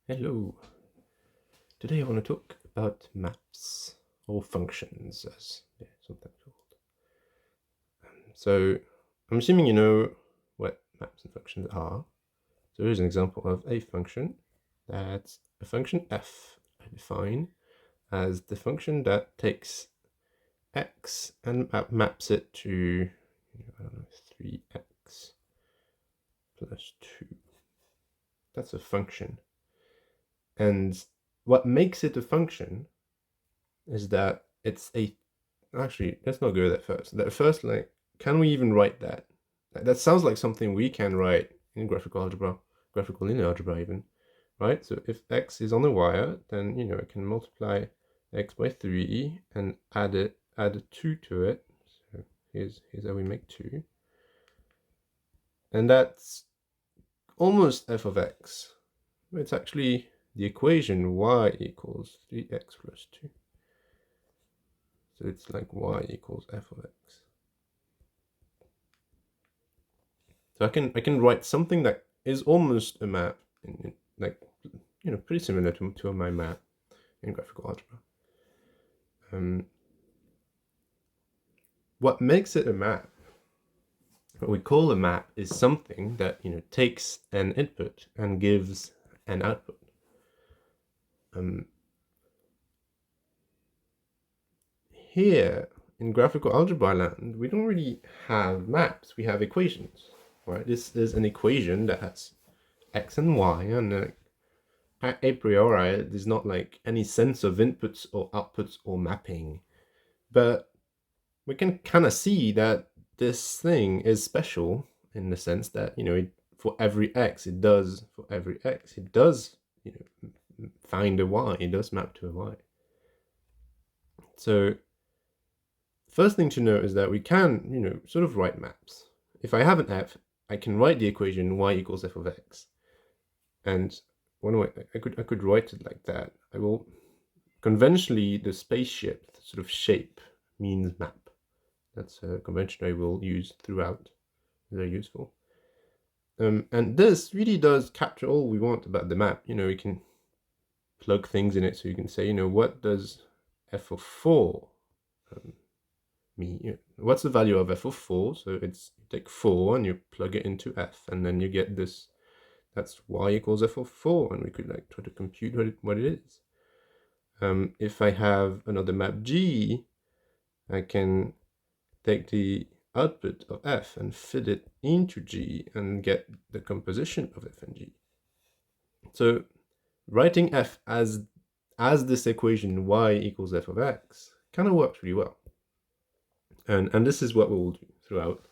Hello. Today I want to talk about maps, or functions as they're sometimes called. So I'm assuming you know what maps and functions are. So here's an example of a function. That's a function f I define as the function that takes x and maps it to, I don't know, 3x plus 2. That's a function. And what makes it a function is that it's a actually, let's not go there first. That first, can we even write that? That sounds like something we can write in graphical algebra, graphical linear algebra even, right? So if x is on a wire, then I can multiply x by 3 and add a 2 to it. So here's how we make 2. And that's almost f of x. It's actually the equation y equals 3x plus 2. So it's like y equals f of x. So I can write something that is almost a map, like pretty similar to my map in graphical algebra. What makes it a map, what we call a map, is something that takes an input and gives an output. Here in graphical algebra land, we don't really have maps. We have equations, right? This is an equation that has x and y, and a priori, there's not like any sense of inputs or outputs or mapping, but we can kind of see that this thing is special in the sense that for every x it does find a y, it does map to a y. So first thing to note is that we can sort of write maps. If I have an f, I can write the equation y equals f of x, and one way I could write it like that. I will conventionally, the spaceship sort of shape means map. That's a convention I will use throughout. Very useful. And this really does capture all we want about the map. We can plug things in it, so you can say, what does f of 4 mean? What's the value of f of 4? So it's, you take 4 and you plug it into f, and then you get this. That's y equals f of 4, and we could try to compute what it is. If I have another map G, I can take the output of f and fit it into G and get the composition of f and G. So writing f as this equation y equals f of x kind of works really well. And this is what we will do throughout.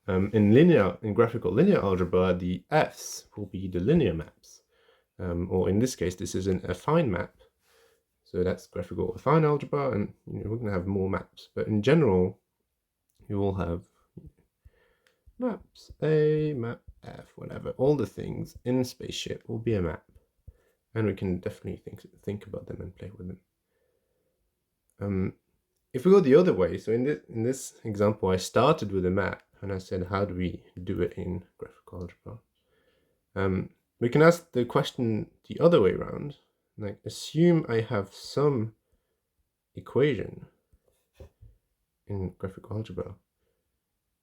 In graphical linear algebra, the f's will be the linear maps. Or in this case, this is an affine map. So that's graphical affine algebra, and we're going to have more maps. But in general, you will have maps A, map F, whatever. All the things in spaceship will be a map, and we can definitely think about them and play with them. If we go the other way, so in this example, I started with a map, and I said, how do we do it in graphical algebra? We can ask the question the other way around. Like, assume I have some equation in graphical algebra.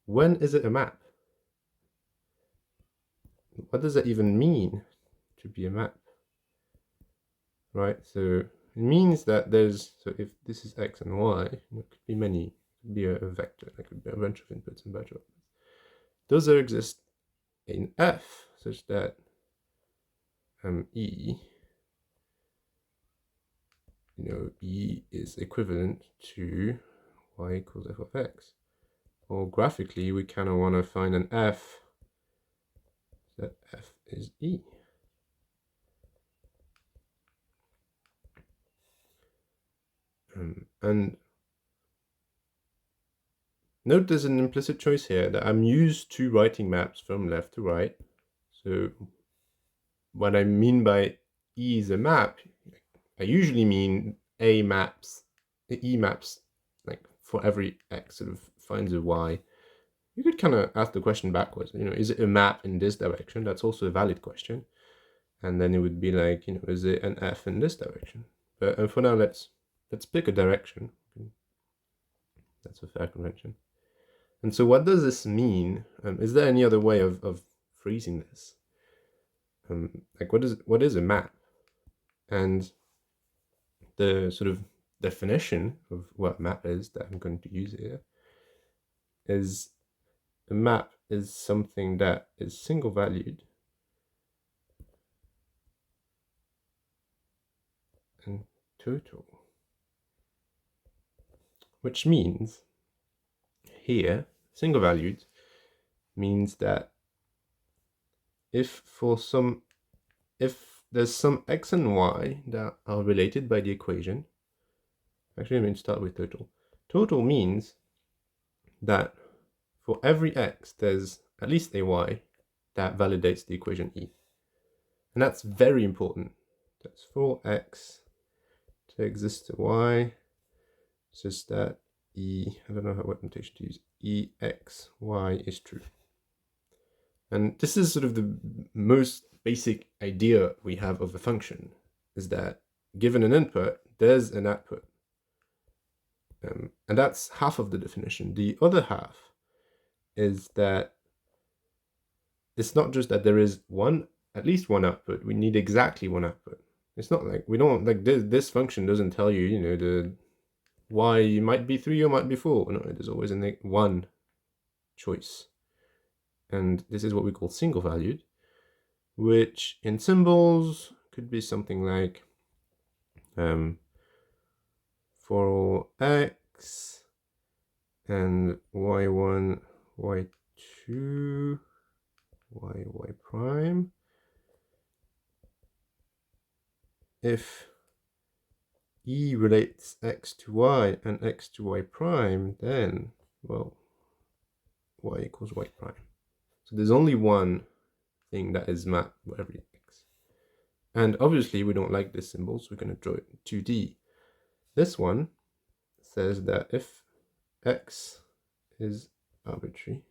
When is it a map? What does that even mean, to be a map? Right, so it means that so if this is x and y, it could be many, it could be a vector, there could be a bunch of inputs and bunch of outputs. Those that exist in f, such that E is equivalent to y equals f of x. Or graphically, we kind of want to find an f that f is E. And note there's an implicit choice here that I'm used to writing maps from left to right. So what I mean by E is a map, I usually mean E maps, like for every x sort of finds a y. You could kind of ask the question backwards, is it a map in this direction? That's also a valid question. And then it would be like, is it an f in this direction? But for now, let's pick a direction. That's a fair convention. And so what does this mean? Is there any other way of phrasing this? Like what is a map? And the sort of definition of what map is that I'm going to use here is a map is something that is single valued and total, which means here single valued means that if there's some x and y that are related by the equation. Actually, I'm going to start with total. Total means that for every x, there's at least a y that validates the equation E. And that's very important. That's for x to exist to y, such that I don't know what notation to use, ex, y is true. And this is sort of the most basic idea we have of a function, is that given an input, there's an output. And that's half of the definition. The other half is that it's not just that there is at least one output. We need exactly one output. It's not like we don't like this function doesn't tell you, the y might be 3 or might be 4. No, there's always one choice. And this is what we call single valued, which in symbols could be something like for x and y1, y2, y prime. If E relates x to y and x to y prime, then, well, y equals y prime. So there's only one thing that is mapped for every x. And obviously we don't like this symbol, so we're going to draw it in 2D. This one says that if x is arbitrary,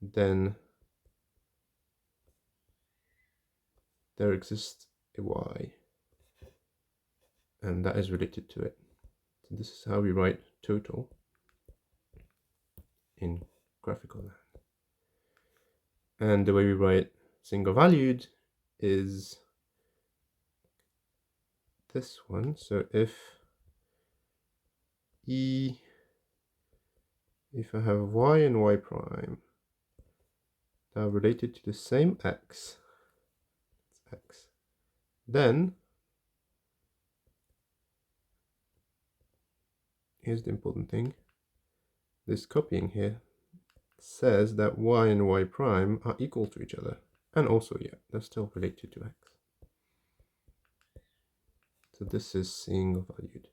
then there exists a y, and that is related to it. So this is how we write total in graphical land. And the way we write single valued is this one. So if I have y and y prime that are related to the same x, then here's the important thing. This copying here says that y and y prime are equal to each other. And also, yeah, they're still related to x. So this is single valued.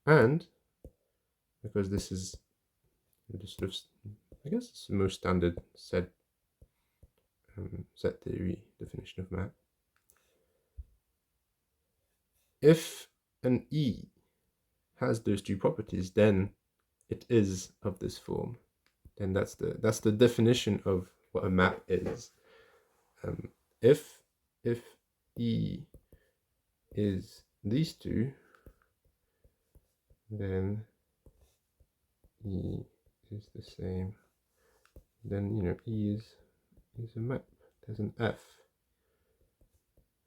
And because this is sort of, I guess it's the most standard set theory definition of map. If an E has those two properties, then it is of this form. Then that's the definition of what a map is. If E is these two, then E is the same. Then E is a map. There's an F,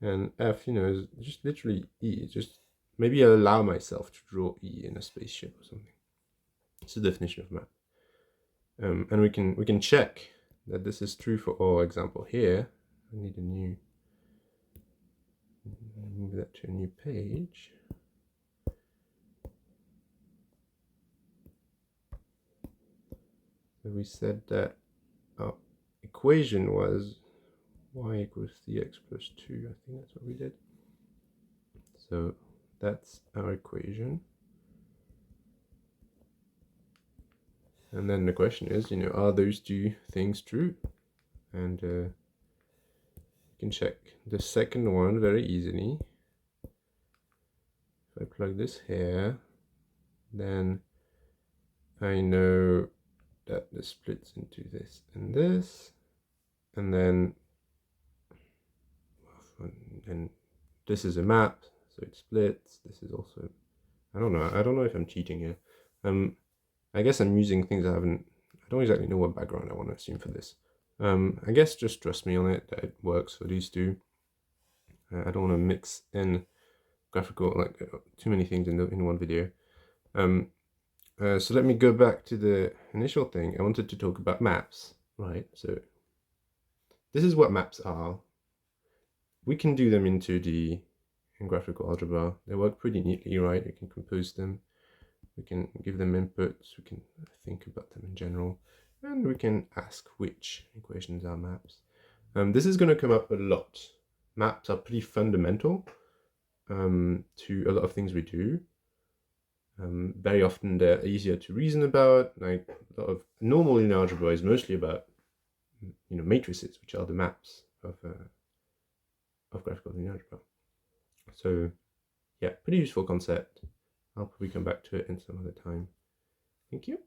and F is just literally E. Just maybe I'll allow myself to draw E in a spaceship or something. It's the definition of map. And we can check that this is true for our example here. I need move that to a new page. So we said that our equation was y equals 3x plus 2. I think that's what we did. So that's our equation. And then the question is, are those two things true? And you can check the second one very easily. If I plug this here, then I know that this splits into this and this, and then this is a map, so it splits. This is also, I don't know if I'm cheating here. I guess I'm using things I don't exactly know what background I want to assume for this. I guess just trust me on it that it works for these two. I don't want to mix in graphical, like too many things in one video. So let me go back to the initial thing. I wanted to talk about maps, right? So this is what maps are. We can do them in 2D in graphical algebra. They work pretty neatly, right? We can compose them. We can give them inputs. We can think about them in general. And we can ask which equations are maps. This is going to come up a lot. Maps are pretty fundamental to a lot of things we do. Very often they're easier to reason about. Like a lot of normal linear algebra is mostly about matrices, which are the maps of graphical linear algebra. So yeah, pretty useful concept. I'll probably come back to it in some other time. Thank you.